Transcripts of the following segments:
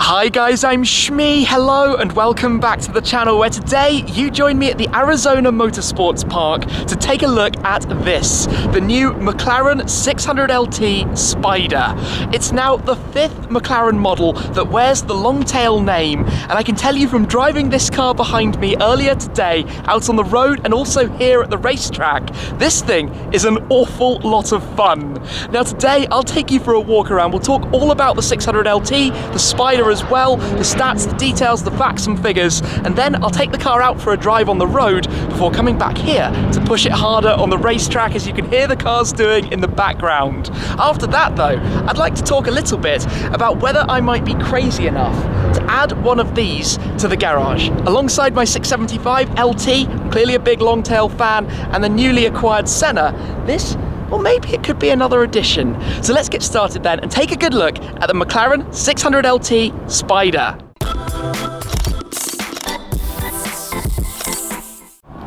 Hi guys, I'm Shmee, hello and welcome back to the channel where today you join me at the Arizona Motorsports Park to take a look at this, the new McLaren 600LT Spider. It's now the 5th McLaren model that wears the long tail name, and I can tell you from driving this car behind me earlier today out on the road and also here at the racetrack, this thing is an awful lot of fun. Now today I'll take you for a walk around. We'll talk all about the 600LT, the Spider as well, the stats, the details, the facts and figures, and then I'll take the car out for a drive on the road before coming back here to push it harder on the racetrack, as you can hear the cars doing in the background. After that though, I'd like to talk a little bit about whether I might be crazy enough to add one of these to the garage. Alongside my 675 LT, clearly a big long tail fan, and the newly acquired Senna, this, well, maybe it could be another addition. So let's get started then and take a good look at the McLaren 600LT Spider.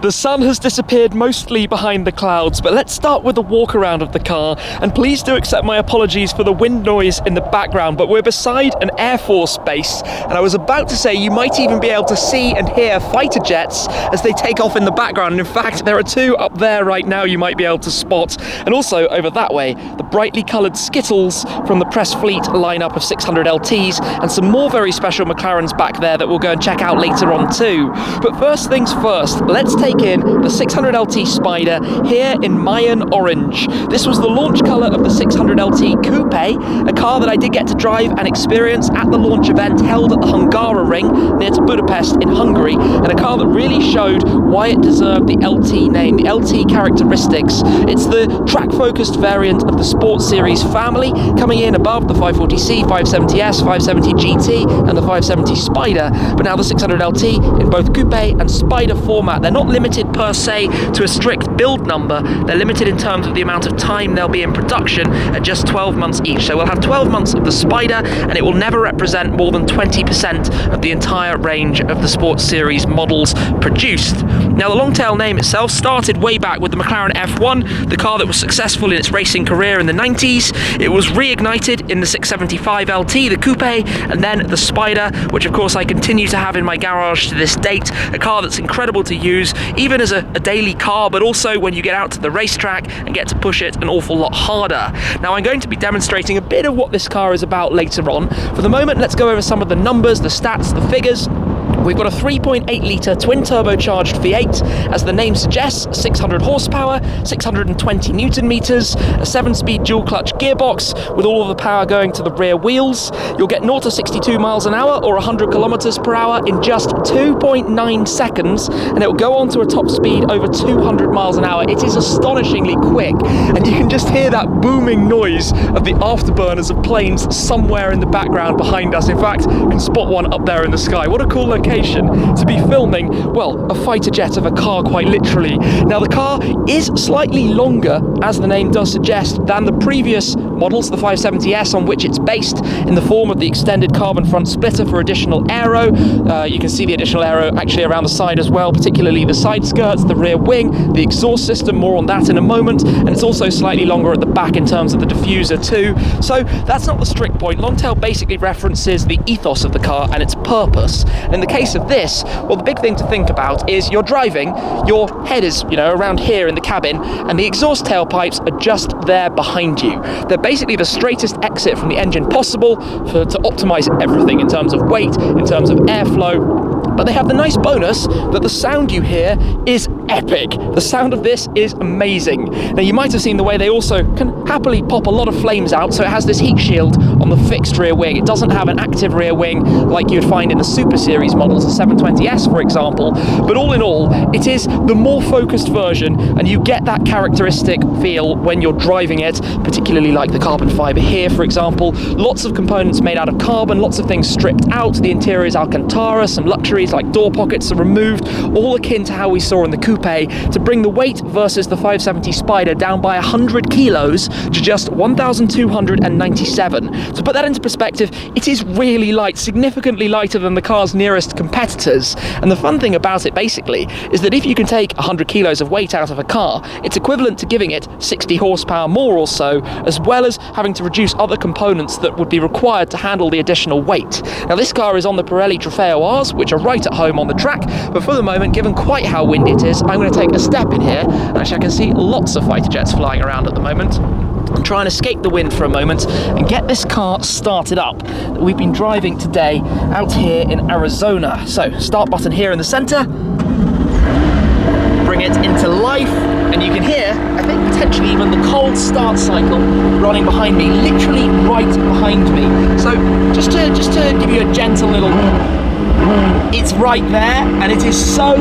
The sun has disappeared mostly behind the clouds, but let's start with a walk around of the car, and please do accept my apologies for the wind noise in the background, but we're beside an Air Force base, and I was about to say you might even be able to see and hear fighter jets as they take off in the background, and in fact there are two up there right now you might be able to spot, and also over that way the brightly coloured Skittles from the press fleet lineup of 600LTs, and some more very special McLarens back there that we'll go and check out later on too. But first things first, let's take in the 600LT Spider here in Mayan Orange. This was the launch colour of the 600LT Coupe, a car that I did get to drive and experience at the launch event held at the Hungaroring near to Budapest in Hungary, and a car that really showed why it deserved the LT name, the LT characteristics. It's the track-focused variant of the Sports Series family, coming in above the 540C, 570S, 570 GT and the 570 Spider, but now the 600LT in both Coupe and Spider format. They're not limited per se to a strict build number, they're limited in terms of the amount of time they'll be in production at just 12 months each. So we'll have 12 months of the Spider, and it will never represent more than 20% of the entire range of the Sports Series models produced. Now the long tail name itself started way back with the McLaren F1, the car that was successful in its racing career in the 90s. It was reignited in the 675 LT, the Coupe, and then the Spider, which of course I continue to have in my garage to this date, a car that's incredible to use, even as a daily car, but also when you get out to the racetrack and get to push it an awful lot harder. Now I'm going to be demonstrating a bit of what this car is about later on. For the moment, let's go over some of the numbers, the stats, the figures. We've got a 3.8 litre twin turbocharged V8, as the name suggests, 600 horsepower, 620 newton meters, a 7-speed dual clutch gearbox with all of the power going to the rear wheels. You'll get 0 to 62 miles an hour or 100 kilometers per hour in just 2.9 seconds, and it will go on to a top speed over 200 miles an hour. It is astonishingly quick, and you can just hear that booming noise of the afterburners of planes somewhere in the background behind us. In fact, you can spot one up there in the sky. What a cool location to be filming, well, a fighter jet of a car, quite literally. Now the car is slightly longer, as the name does suggest, than the previous models, the 570S, on which it's based, in the form of the extended carbon front splitter for additional aero. You can see the additional aero actually around the side as well, particularly the side skirts, the rear wing, the exhaust system, more on that in a moment, and it's also slightly longer at the back in terms of the diffuser too. So that's not the strict point. Longtail basically references the ethos of the car and its purpose. And in the case of this, well, the big thing to think about is you're driving, your head is, around here in the cabin, and the exhaust tailpipes are just there behind you. They're basically the straightest exit from the engine possible to optimize everything in terms of weight, in terms of airflow. But they have the nice bonus that the sound you hear is epic. The sound of this is amazing. Now you might have seen the way they also can happily pop a lot of flames out, so it has this heat shield on the fixed rear wing. It doesn't have an active rear wing like you'd find in the Super Series models, the 720S for example, but all in all, it is the more focused version, and you get that characteristic feel when you're driving it, particularly like the carbon fiber here for example. Lots of components made out of carbon, lots of things stripped out. The interior is Alcantara, some luxuries like door pockets are removed, all akin to how we saw in the Coupe, to bring the weight versus the 570 Spider down by 100 kilos to just 1,297. To put that into perspective, it is really light, significantly lighter than the car's nearest competitors. And the fun thing about it basically is that if you can take 100 kilos of weight out of a car, it's equivalent to giving it 60 horsepower more or so, as well as having to reduce other components that would be required to handle the additional weight. Now this car is on the Pirelli Trofeo R's, which are right at home on the track, but for the moment, given quite how windy it is, I'm going to take a step in here, and actually I can see lots of fighter jets flying around at the moment, and try and escape the wind for a moment and get this car started up that we've been driving today out here in Arizona. So, start button here in the center, bring it into life, and you can hear, I think potentially even the cold start cycle running behind me, literally right behind me. So just to give you a gentle little, it's right there, and it is so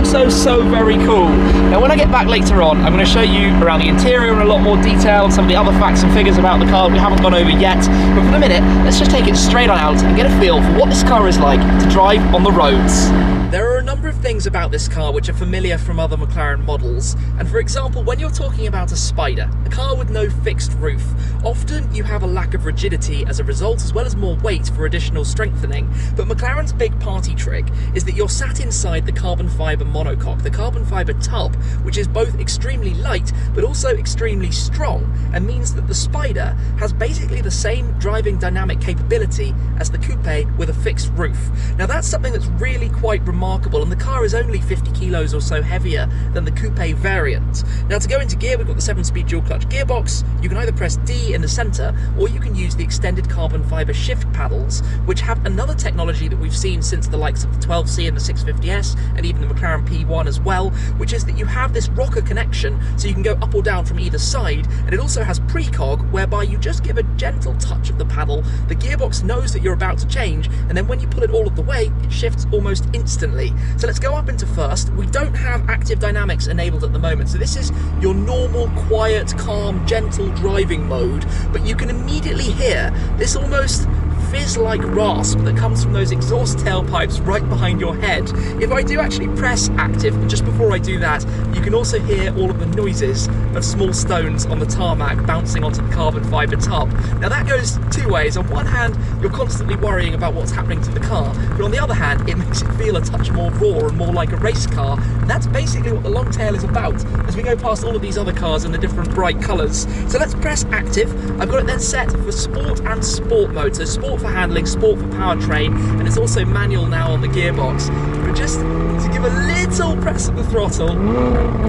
very cool. Now when I get back later on, I'm going to show you around the interior in a lot more detail and some of the other facts and figures about the car we haven't gone over yet. But for the minute, let's just take it straight on out and get a feel for what this car is like to drive on the roads. There are a number of things about this car which are familiar from other McLaren models, and for example, when you're talking about a Spider, a car with no fixed roof, often you have a lack of rigidity as a result, as well as more weight for additional strengthening. But McLaren's big party trick is that you're sat inside the carbon fibre monocoque, the carbon fibre tub, which is both extremely light but also extremely strong, and means that the Spider has basically the same driving dynamic capability as the Coupe with a fixed roof. Now that's something that's really quite remarkable, and the car is only 50 kilos or so heavier than the Coupe variant. Now to go into gear, we've got the 7-speed dual clutch gearbox. You can either press D in the centre, or you can use the extended carbon fibre shift paddles, which have another technology that we've seen since the likes of the 12C and the 650S, and even the McLaren P1 as well, which is that you have this rocker connection, so you can go up or down from either side, and it also has precog, whereby you just give a gentle touch of the paddle, the gearbox knows that you're about to change, and then when you pull it all of the way, it shifts almost instantly. So let's go up into first. We don't have active dynamics enabled at the moment, so this is your normal, quiet, calm, gentle driving mode, but you can immediately hear this almost fizz-like rasp that comes from those exhaust tailpipes right behind your head. If I do actually press active, just before I do that, you can also hear all of the noises of small stones on the tarmac bouncing onto the carbon fibre tub. Now that goes two ways. On one hand, you're constantly worrying about what's happening to the car, but on the other hand, it makes it feel a touch more raw and more like a race car. And that's basically what the long tail is about, as we go past all of these other cars in the different bright colours. So let's press active. I've got it then set for sport and sport mode. So sport for handling, sport for powertrain, and it's also manual now on the gearbox. But just to give a little press of the throttle,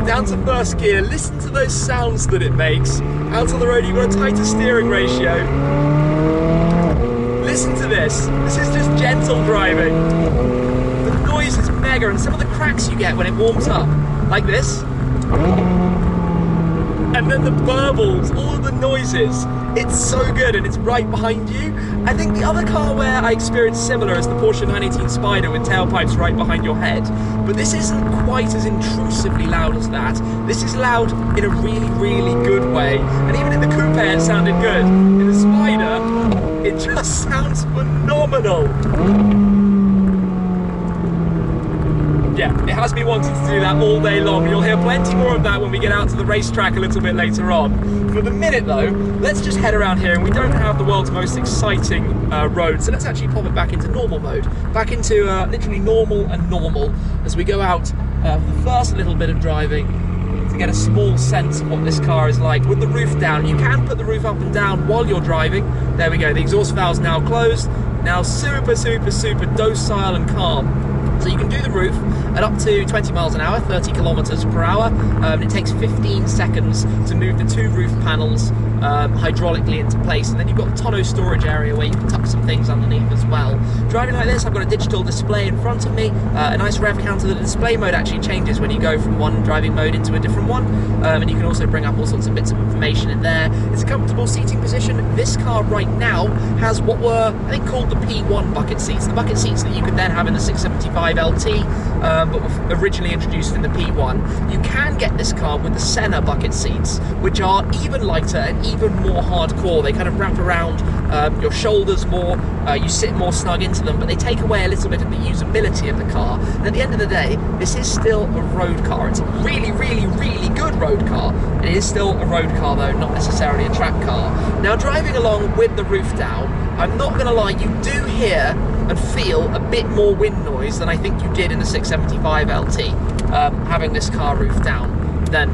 down to first gear, listen to those sounds that it makes. Out on the road, you've got a tighter steering ratio. Listen to this. This is just gentle driving. The noise is mega, and some of the cracks you get when it warms up, like this. And then the burbles, all of the noises, it's so good, and it's right behind you. I think the other car where I experienced similar is the Porsche 918 Spider with tailpipes right behind your head, but this isn't quite as intrusively loud as that. This is loud in a really good way, and even in the Coupe it sounded good. In the Spider, it just sounds phenomenal. Yeah, it has me wanting to do that all day long. You'll hear plenty more of that when we get out to the racetrack a little bit later on. For the minute though, let's just head around here, and we don't have the world's most exciting road, so let's actually pop it back into normal mode. Back into literally normal and normal as we go out for the first little bit of driving to get a small sense of what this car is like. With the roof down, you can put the roof up and down while you're driving. There we go, the exhaust valve's now closed. Now super docile and calm. So you can do the roof at up to 20 miles an hour, 30 kilometers per hour. It takes 15 seconds to move the two roof panels hydraulically into place, and then you've got the tonneau storage area where you can tuck some things underneath as well. Driving like this, I've got a digital display in front of me, a nice rev counter. The display mode actually changes when you go from one driving mode into a different one, and you can also bring up all sorts of bits of information in there. It's a comfortable seating position. This car right now has what were, I think, called the P1 bucket seats, the bucket seats that you could then have in the 675 LT, but were originally introduced in the P1. You can get this car with the Senna bucket seats, which are even lighter and even more hardcore. They kind of wrap around your shoulders more, you sit more snug into them, but they take away a little bit of the usability of the car. And at the end of the day, this is still a road car. It's a really good road car. It is still a road car though, not necessarily a track car. Now driving along with the roof down, I'm not going to lie, you do hear and feel a bit more wind noise than I think you did in the 675 LT, having this car roof down than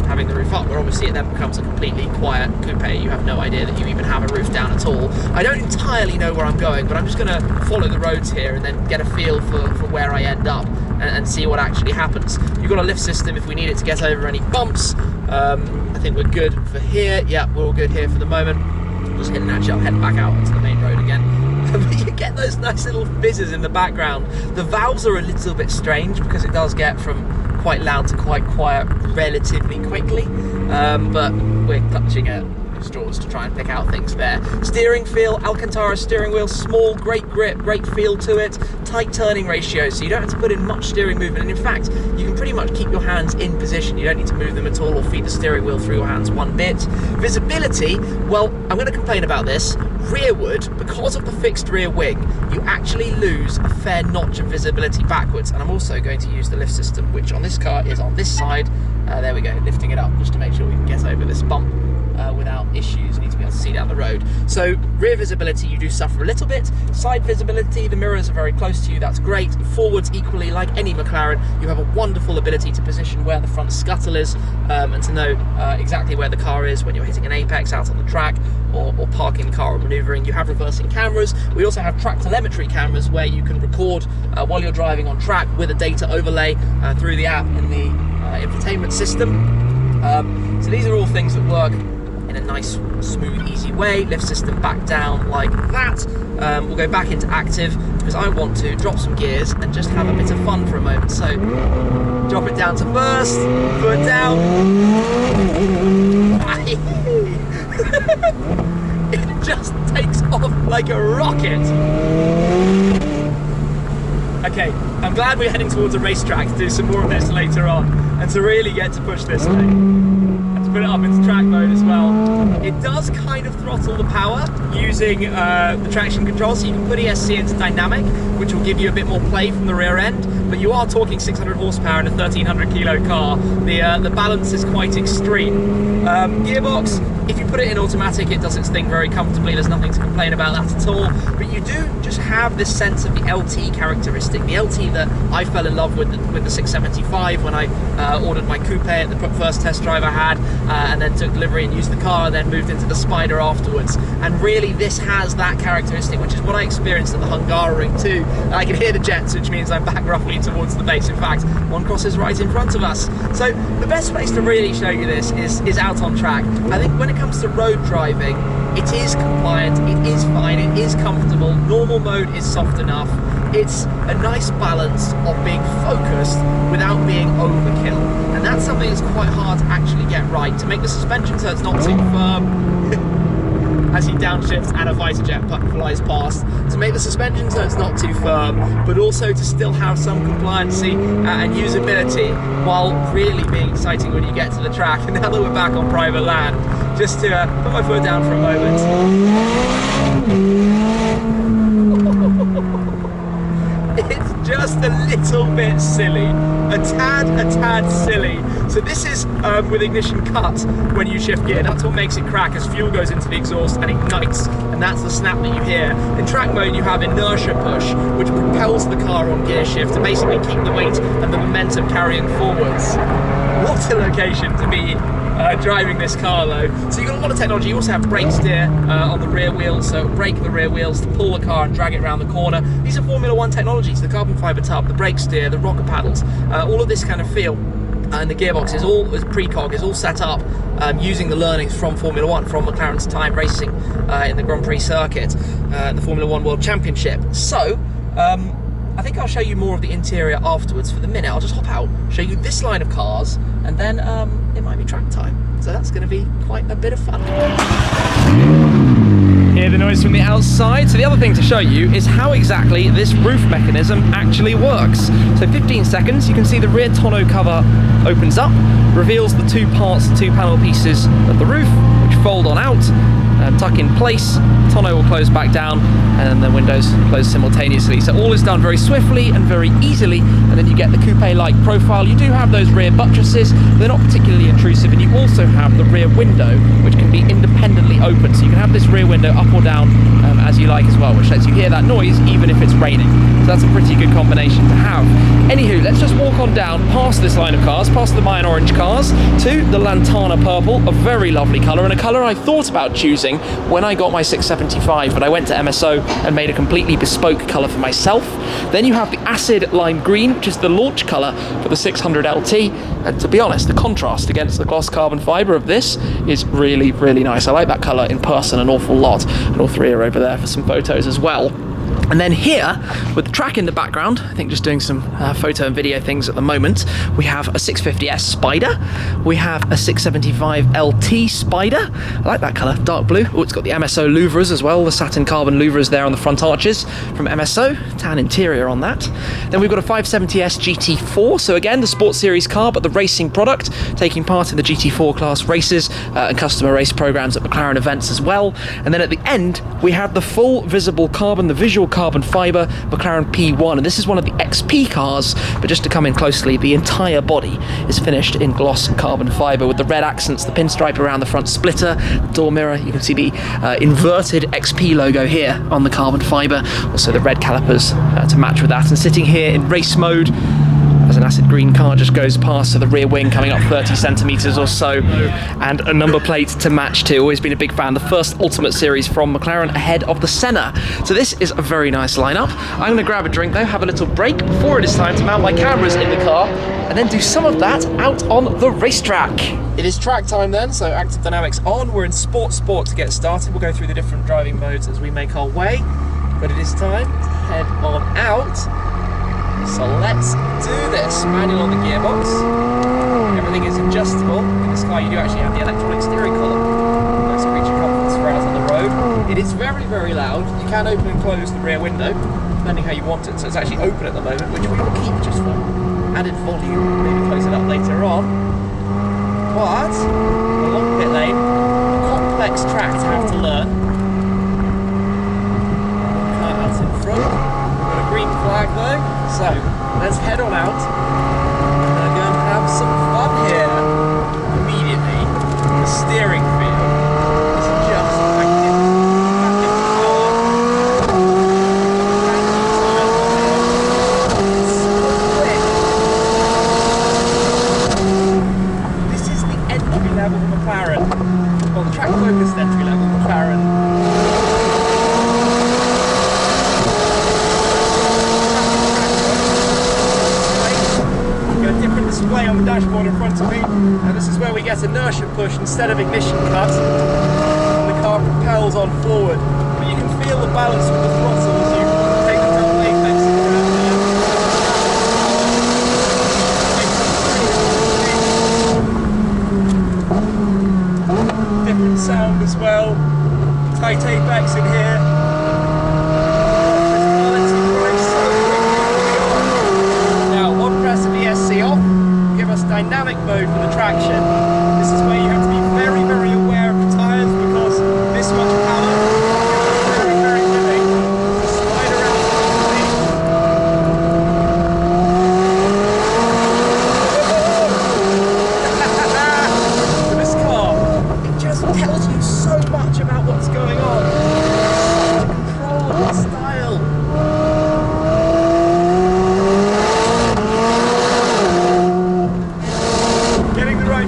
having the roof up, where obviously it then becomes a completely quiet coupe. You have no idea that you even have a roof down at all. I don't entirely know where I'm going, but I'm just going to follow the roads here and then get a feel for where I end up and see what actually happens. You've got a lift system if we need it to get over any bumps. I think we're good for here. Yeah, we're all good here for the moment. Just heading actually, I'll head back out onto the main road again. But you get those nice little fizzes in the background. The valves are a little bit strange because it does get from quite loud to quite quiet relatively quickly, but we're clutching at straws to try and pick out things there. Steering feel, Alcantara steering wheel, small, great grip, great feel to it, tight turning ratio, so you don't have to put in much steering movement, and in fact you can pretty much keep your hands in position. You don't need to move them at all or feed the steering wheel through your hands one bit. Visibility, well, I'm going to complain about this. Rearward, because of the fixed rear wing, you actually lose a fair notch of visibility backwards, and I'm also going to use the lift system, which on this car is on this side. There we go, lifting it up just to make sure we can get over this bump without issues. You need to be able to see down the road. So rear visibility, you do suffer a little bit. Side visibility, the mirrors are very close to you, that's great. Forwards, equally, like any McLaren, you have a wonderful ability to position where the front scuttle is, and to know exactly where the car is when you're hitting an apex out on the track, or parking the car or manoeuvring. You have reversing cameras. We also have track telemetry cameras where you can record while you're driving on track with a data overlay through the app in the infotainment system. So these are all things that work in a nice, smooth, easy way. Lift system back down like that. We'll go back into active because I want to drop some gears and just have a bit of fun for a moment. So drop it down to first, foot down. It just takes off like a rocket. Okay, I'm glad we're heading towards a racetrack to do some more of this later on and to really get to push this thing. And to put it up into track mode as well. It does kind of throttle the power using the traction control, so you can put ESC into dynamic, which will give you a bit more play from the rear end, but you are talking 600 horsepower in a 1300 kilo car. The balance is quite extreme. Gearbox, if you put it in automatic, it does its thing very comfortably. There's nothing to complain about that at all, but you do just have this sense of the LT characteristic, the LT that I fell in love with the 675 when I ordered my coupe at the first test drive I had, and then took delivery and used the car, and then moved into the Spider afterwards. And really this has that characteristic, which is what I experienced at the Hungaroring too. I can hear the jets, which means I'm back roughly towards the base. In fact, one crosses right in front of us. So the best place to really show you this is out on track. I think when it comes to road driving, it is compliant, it is fine, it is comfortable. Normal mode is soft enough. It's a nice balance of being focused without being overkill. And that's something that's quite hard to actually get right, to make the suspension so it's not too firm. As he downshifts and a fighter jet flies past, to make the suspension so it's not too firm, but also to still have some compliancy and usability while really being exciting when you get to the track. And now that we're back on private land, just to put my foot down for a moment. It's just a little bit silly, a tad silly. So this is with ignition cut when you shift gear. That's what makes it crack, as fuel goes into the exhaust and ignites, and that's the snap that you hear. In track mode you have inertia push, which propels the car on gear shift to basically keep the weight and the momentum carrying forwards. What a location to be driving this car though. So you've got a lot of technology. You also have brake steer on the rear wheels, so brake the rear wheels to pull the car and drag it around the corner. These are Formula One technologies, the carbon fibre tub, the brake steer, the rocker paddles, all of this kind of feel. And the gearbox is all precog, is all set up using the learnings from Formula One, from McLaren's time racing in the Grand Prix circuit, the Formula One World Championship. So I think I'll show you more of the interior afterwards. For the minute, I'll just hop out, show you this line of cars, and then it might be track time. So that's going to be quite a bit of fun. Hear the noise from the outside. So the other thing to show you is how exactly this roof mechanism actually works. So 15 seconds, you can see the rear tonneau cover opens up, reveals the two parts, the two panel pieces of the roof, which fold on out, tuck in place, tonneau will close back down, and then the windows close simultaneously. So all is done very swiftly and very easily, and then you get the coupe-like profile. You do have those rear buttresses, they're not particularly intrusive, and you also have the rear window, which can be independently open. So you can have this rear window up or down as you like as well, which lets you hear that noise even if it's raining. So that's a pretty good combination to have. Anywho, let's just walk on down past this line of cars, past the Mayan orange cars, to the Lantana purple, a very lovely colour, and a colour I thought about choosing when I got my 675, but I went to MSO and made a completely bespoke colour for myself. Then you have the acid lime green, which is the launch colour for the 600 LT, and to be honest, the contrast against the gloss carbon fibre of this is really, really nice. I like that colour in person an awful lot, and all three are over there for some photos as well. And then here, with the track in the background, I think just doing some photo and video things at the moment, we have a 650S Spider, we have a 675 LT Spider, I like that colour, dark blue. Oh, it's got the MSO louvres as well, the satin carbon louvres there on the front arches from MSO, tan interior on that. Then we've got a 570S GT4, so again, the Sports Series car, but the racing product, taking part in the GT4 class races and customer race programs at McLaren events as well. And then at the end, we have the full visible carbon, the visual carbon fibre McLaren P1, and this is one of the XP cars, but just to come in closely, the entire body is finished in gloss carbon fibre with the red accents, the pinstripe around the front splitter, the door mirror. You can see the inverted XP logo here on the carbon fibre, also the red calipers to match with that. And sitting here in race mode as an acid green car just goes past, so the rear wing coming up 30 centimetres or so, and a number plate to match too. Always been a big fan. The first Ultimate Series from McLaren ahead of the Senna. So this is a very nice lineup. I'm going to grab a drink though, have a little break before it is time to mount my cameras in the car, and then do some of that out on the racetrack. It is track time then, so active dynamics on. We're in Sport to get started. We'll go through the different driving modes as we make our way, but it is time to head on out. So let's do this. Manual on the gearbox. Everything is adjustable. In this car you do actually have the electronic steering column. Nice creature comforts for out on the road. It is very, very loud. You can open and close the rear window, depending how you want it. So it's actually open at the moment, which we will keep just for added volume. Maybe close it up later on. But, a long pit lane, a complex track to have to learn. Car out in front. Green flag though, so let's head on out and go and have some fun here. Immediately, the steering feel is just magnificent. This is the entry level McLaren, well, the track focused entry level McLaren. Display on the dashboard in front of me, and this is where we get inertia push instead of ignition cut, and the car propels on forward. But you can feel the balance with the throttle as you take the double apex around there. Different sound as well, tight apex in here. Dynamic mode for the traction. This is where you have to be very, very aware of the tyres because this much power is very, very living. Slide around this car, it just tells you so much about what's going on. Control and style.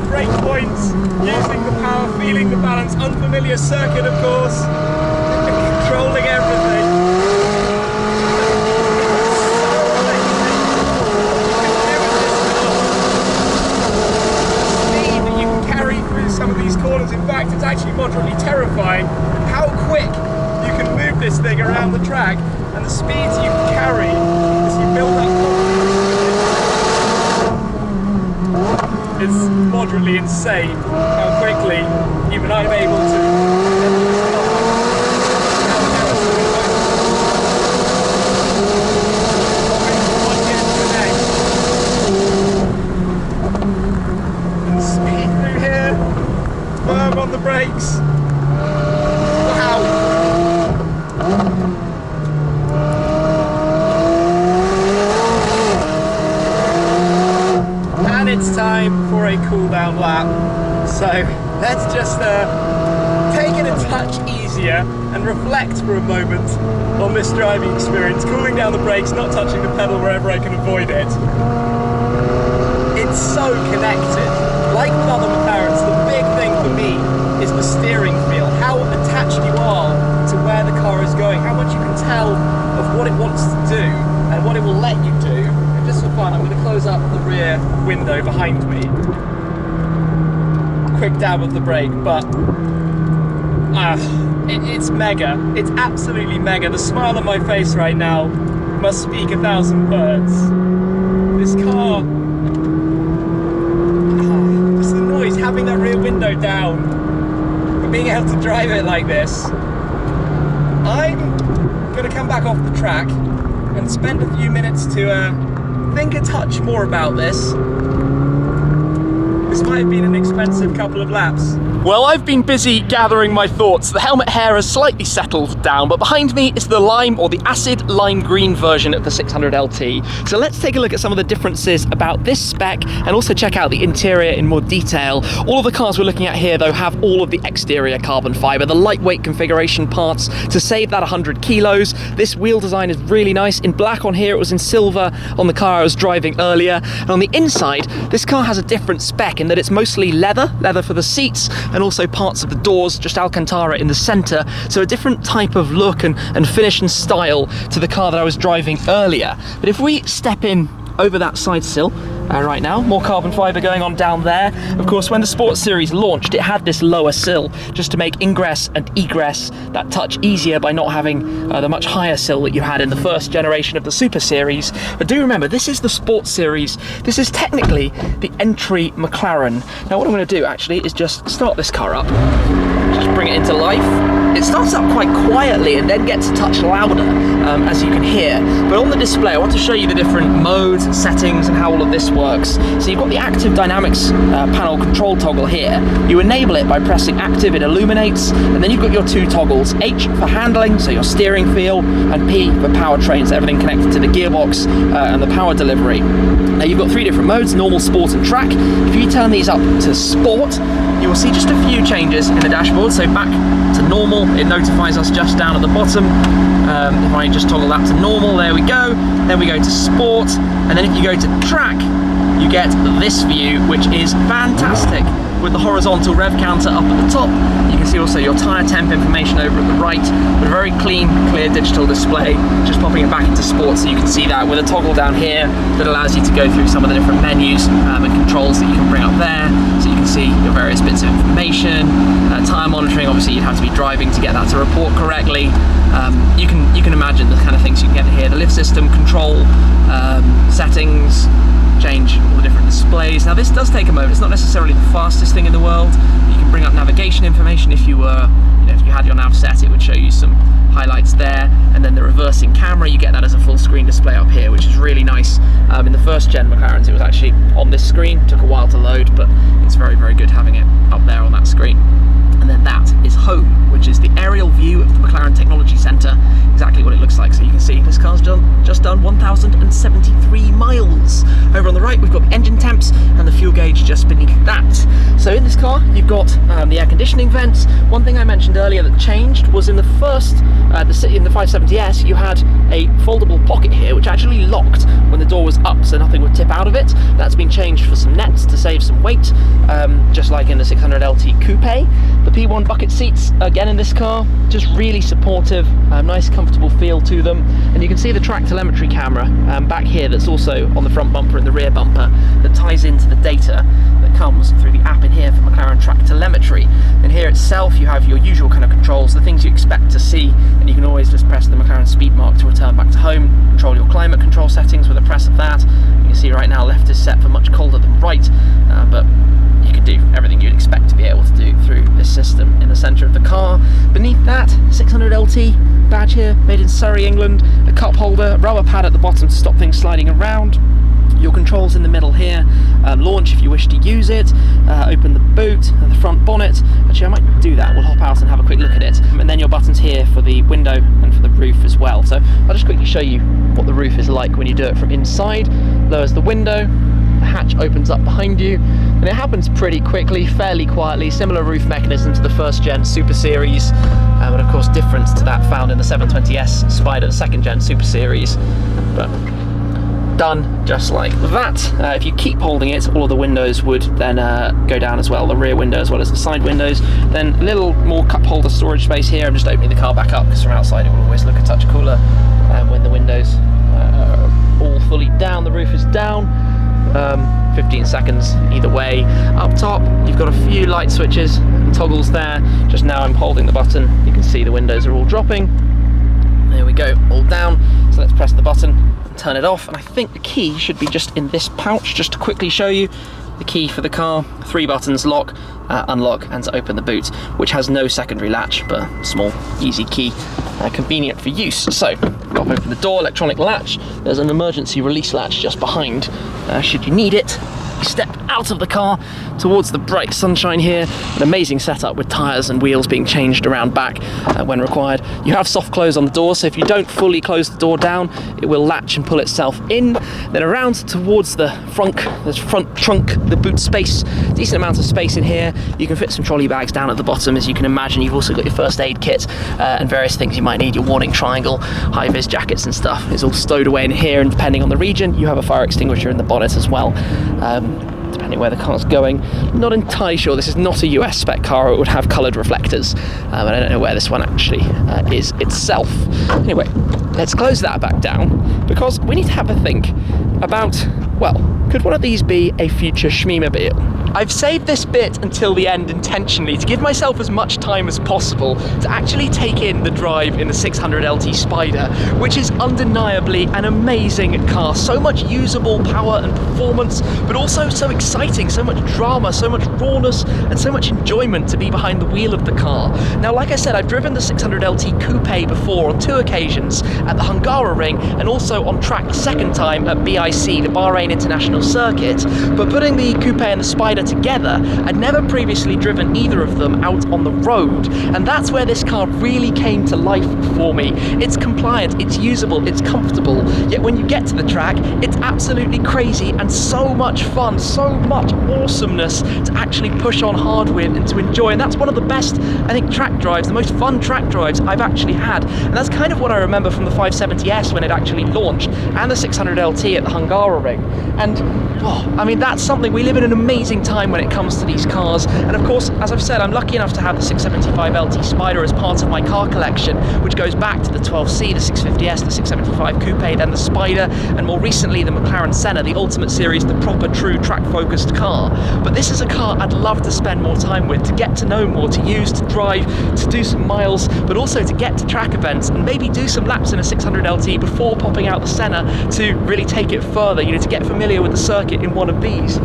Brake points, using the power, feeling the balance, unfamiliar circuit of course, controlling everything. The speed that you can carry through some of these corners, in fact it's actually moderately terrifying how quick you can move this thing around the track, and the speeds you can carry as you build up confidence. It's moderately insane how quickly even I'm able to. And speed through here, firm on the brakes. cool down lap. So let's just take it a touch easier and reflect for a moment on this driving experience, cooling down the brakes, not touching the pedal wherever I can avoid it. It's so connected. Like with other McLarens, the big thing for me is the steering feel, how attached you are to where the car is going, how much you can tell of what it wants to do and what it will let you do. And just for fun, I'm going to close up the rear window behind me. Quick dab of the brake, but it's mega. It's absolutely mega. The smile on my face right now must speak 1,000 words. This car, just the noise, having that rear window down, but being able to drive it like this. I'm gonna come back off the track and spend a few minutes to think a touch more about this. This might have been an expensive couple of laps. Well, I've been busy gathering my thoughts. The helmet hair has slightly settled down, but behind me is the lime or the acid lime green version of the 600LT. So let's take a look at some of the differences about this spec and also check out the interior in more detail. All of the cars we're looking at here though have all of the exterior carbon fiber, the lightweight configuration parts to save that 100 kilos. This wheel design is really nice. In black on here, it was in silver on the car I was driving earlier. And on the inside, this car has a different spec in that it's mostly leather for the seats, and also parts of the doors, just Alcantara in the center. So a different type of look and finish and style to the car that I was driving earlier. But if we step in over that side sill right now, more carbon fiber going on down there. Of course, when the Sports Series launched, it had this lower sill just to make ingress and egress that touch easier by not having the much higher sill that you had in the first generation of the Super Series. But do remember, this is the Sports Series. This is technically the entry McLaren. Now what I'm going to do actually is just start this car up, just bring it into life. It starts up quite quietly and then gets a touch louder, as you can hear. But on the display, I want to show you the different modes and settings and how all of this works. So you've got the active dynamics panel control toggle here. You enable it by pressing active, it illuminates, and then you've got your two toggles, H for handling, so your steering feel, and P for powertrain, so everything connected to the gearbox and the power delivery. Now you've got three different modes, normal, sport and track. If you turn these up to sport, you will see just a few changes in the dashboard. So back to normal, it notifies us just down at the bottom. If I just toggle that to normal, there we go. Then we go to sport, and then if you go to track, you get this view, which is fantastic. With the horizontal rev counter up at the top, you can see also your tyre temp information over at the right, with a very clean, clear digital display, just popping it back into sport so you can see that, with a toggle down here that allows you to go through some of the different menus and controls that you can bring up there, so you can see your various bits of information. Tyre monitoring, obviously you'd have to be driving to get that to report correctly. You can imagine the kind of things you can get here. The lift system control, settings, change all the different displays. Now this does take a moment. It's not necessarily the fastest thing in the world. You can bring up navigation information if you were, if you had your nav set, it would show you some highlights there. And then the reversing camera, you get that as a full screen display up here, which is really nice. In the first gen McLarens, it was actually on this screen. Took a while to load, but it's very, very good having it up there on that screen. And then that is home, which is the aerial view of the McLaren Technology Centre, exactly what it looks like. So you can see this car's just done 1,073 miles. Over on the right, we've got the engine temps and the fuel gauge just beneath that. So in this car, you've got the air conditioning vents. One thing I mentioned earlier that changed was in the first, in the 570S, you had a foldable pocket here, which actually locked when the door was up, so nothing would tip out of it. That's been changed for some nets to save some weight, just like in the 600LT Coupe. The P1 bucket seats, again in this car, just really supportive, nice comfortable feel to them. And you can see the track telemetry camera back here that's also on the front bumper and the rear bumper that ties into the data that comes through the app in here for McLaren Track Telemetry. And here itself you have your usual kind of controls, the things you expect to see, and you can always just press the McLaren speed mark to return back to home, control your climate control settings with a press of that. You can see right now left is set for much colder than right, but you can do everything you'd expect to be able to do through this system in the centre of the car. Beneath that, 600LT badge here, made in Surrey, England, a cup holder, a rubber pad at the bottom to stop things sliding around. Your controls in the middle here, launch if you wish to use it, open the boot, and the front bonnet. Actually, I might do that, we'll hop out and have a quick look at it. And then your buttons here for the window and for the roof as well. So I'll just quickly show you what the roof is like when you do it from inside. Lowers the window, the hatch opens up behind you, And it happens pretty quickly, fairly quietly, similar roof mechanism to the first gen Super Series, but of course difference to that found in the 720S Spider second gen Super Series. But done just like that. If you keep holding it, all of the windows would then go down as well, the rear window as well as the side windows. Then a little more cup holder storage space here. I'm just opening the car back up because from outside it will always look a touch cooler when the windows are all fully down. The roof is down. 15 seconds either way. Up top you've got a few light switches and toggles there. Just now I'm holding the button, you can see the windows are all dropping. There we go, all down. So let's press the button and turn it off, and I think the key should be just in this pouch. Just to quickly show you the key for the car, 3 buttons: lock, unlock, and to open the boot, which has no secondary latch but a small easy key, convenient for use. So pop open the door, electronic latch. There's an emergency release latch just behind should you need it. Step out of the car towards the bright sunshine here. An amazing setup with tyres and wheels being changed around back when required. You have soft close on the door, so if you don't fully close the door down, it will latch and pull itself in. Then around towards the front trunk, the boot space. Decent amount of space in here. You can fit some trolley bags down at the bottom, as you can imagine. You've also got your first aid kit and various things you might need. Your warning triangle, high-vis jackets and stuff is all stowed away in here, and depending on the region, you have a fire extinguisher in the bonnet as well. Depending where the car's going. Not entirely sure, this is not a US spec car, it would have coloured reflectors, and I don't know where this one actually is itself. Anyway, let's close that back down, because we need to have a think about, well, could one of these be a future Shmeemobile? I've saved this bit until the end intentionally to give myself as much time as possible to actually take in the drive in the 600LT Spider, which is undeniably an amazing car. So much usable power and performance, but also so exciting, so much drama, so much rawness, and so much enjoyment to be behind the wheel of the car. Now, like I said, I've driven the 600LT Coupe before on 2 occasions at the Hungaroring and also on track the second time at BIC, the Bahrain International Circuit, but putting the Coupe and the Spider together, I'd never previously driven either of them out on the road, and that's where this car really came to life for me. It's compliant, it's usable, it's comfortable, yet when you get to the track, it's absolutely crazy and so much fun, so much awesomeness to actually push on hard with and to enjoy, and that's one of the best, I think, track drives, the most fun track drives I've actually had, and that's kind of what I remember from the 570S when it actually launched, and the 600LT at the Hungaroring. And I mean, that's something, we live in an amazing time when it comes to these cars, and of course, as I've said, I'm lucky enough to have the 675LT Spider as part of my car collection, which goes back to the 12C, the 650S, the 675 Coupe, then the Spider, and more recently the McLaren Senna, the Ultimate Series, the proper true track-focused car. But this is a car I'd love to spend more time with, to get to know more, to use, to drive, to do some miles, but also to get to track events and maybe do some laps in a 600LT before popping out the Senna to really take it further, you know, to get familiar with the circuit in one of these.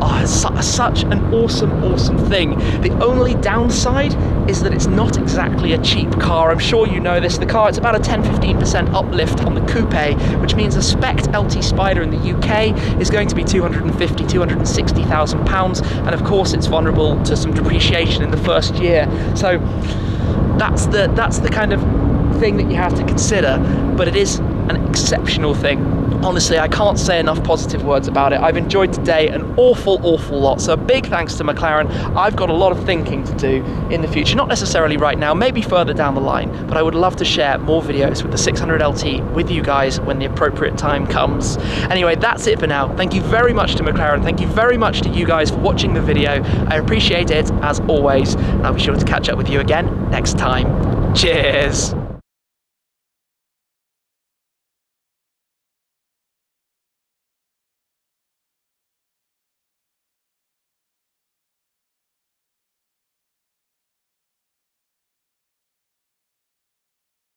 Oh, it's such an awesome thing. The only downside is that it's not exactly a cheap car. I'm sure you know this. The car, it's about a 10-15% uplift on the Coupe, which means a spec LT Spider in the UK is going to be £250,000, £260,000, and of course it's vulnerable to some depreciation in the first year. So that's the kind of thing that you have to consider, but it is an exceptional thing. Honestly, I can't say enough positive words about it. I've enjoyed today an awful lot, so a big thanks to McLaren. I've got a lot of thinking to do in the future, not necessarily right now, maybe further down the line, but I would love to share more videos with the 600LT with you guys when the appropriate time comes. Anyway, that's it for now. Thank you very much to McLaren. Thank you very much to you guys for watching the video. I appreciate it, as always, and I'll be sure to catch up with you again next time. Cheers!